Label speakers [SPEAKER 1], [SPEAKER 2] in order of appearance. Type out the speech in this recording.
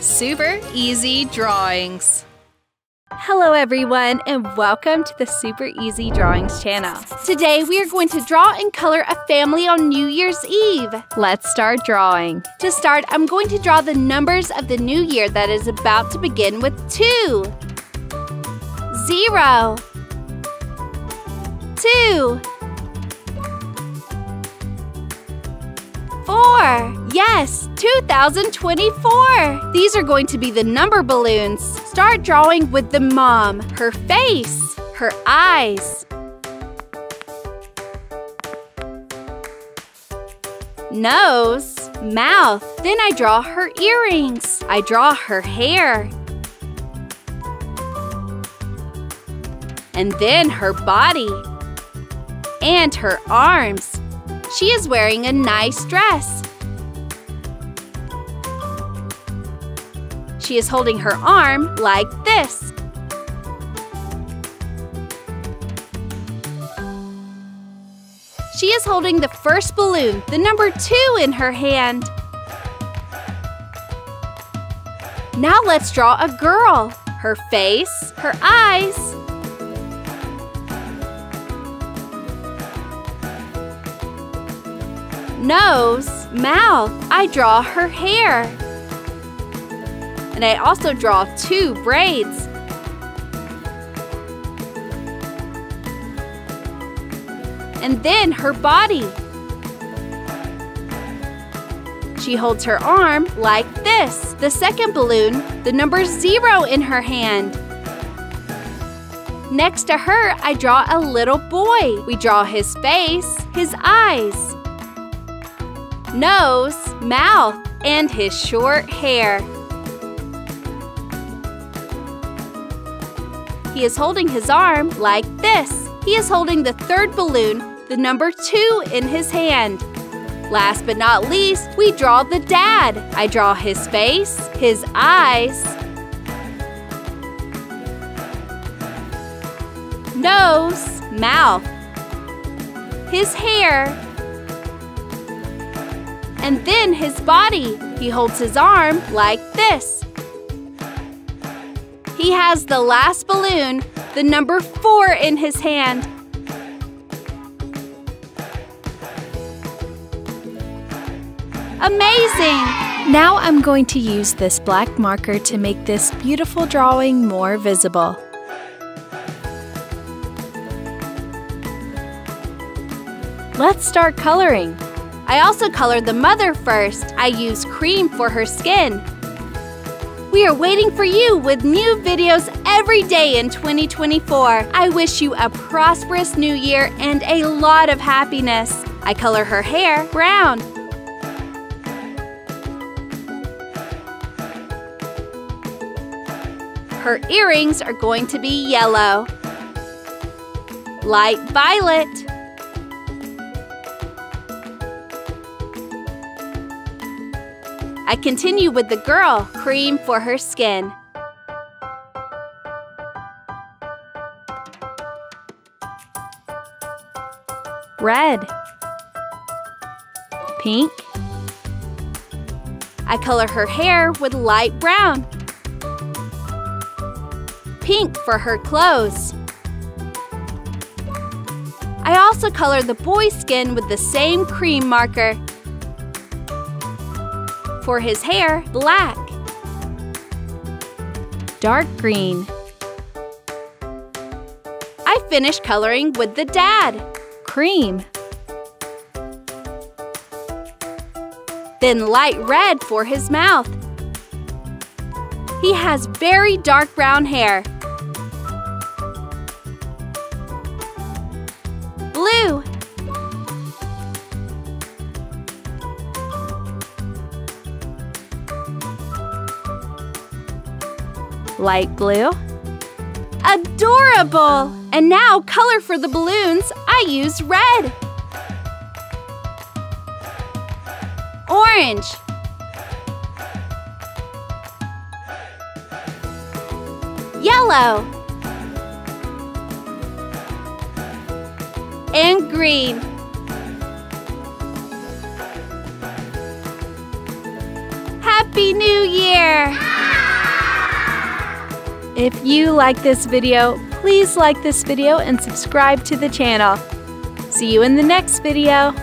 [SPEAKER 1] Super Easy Drawings.
[SPEAKER 2] Hello everyone and welcome to the Super Easy Drawings channel. Today we are going to draw and color a family on New Year's Eve. Let's start drawing. To start, I'm going to draw the numbers of the new year that is about to begin with 2, 0, 2, 4. Yes, 2024. These are going to be the number balloons. Start drawing with the mom, her face, her eyes, nose, mouth. Then I draw her earrings. I draw her hair. And then her body and her arms. She is wearing a nice dress. She is holding her arm like this. She is holding the first balloon, the number 2, in her hand. Now let's draw a girl. Her face, her eyes, nose, mouth. I draw her hair. And I also draw 2 braids. And then her body. She holds her arm like this. The second balloon, the number 0 in her hand. Next to her, I draw a little boy. We draw his face, his eyes, nose, mouth, and his short hair. He is holding his arm like this. He is holding the third balloon, the number 2, in his hand. Last but not least, we draw the dad. I draw his face, his eyes, nose, mouth, his hair, and then his body. He holds his arm like this. He has the last balloon, the number 4, in his hand. Amazing! Now I'm going to use this black marker to make this beautiful drawing more visible. Let's start coloring. I also colored the mother first. I used cream for her skin. We are waiting for you with new videos every day in 2024. I wish you a prosperous new year and a lot of happiness. I color her hair brown. Her earrings are going to be yellow, light violet, I continue with the girl, cream for her skin. Red, pink. I color her hair with light brown. Pink for her clothes. I also color the boy's skin with the same cream marker. For his hair, black. Dark green. I finished coloring with the dad, cream. Then light red for his mouth. He has very dark brown hair. Blue. Light blue. Adorable! And now, color for the balloons, I use red. Orange. Yellow. And green. Happy New Year! If you like this video, please like this video and subscribe to the channel. See you in the next video.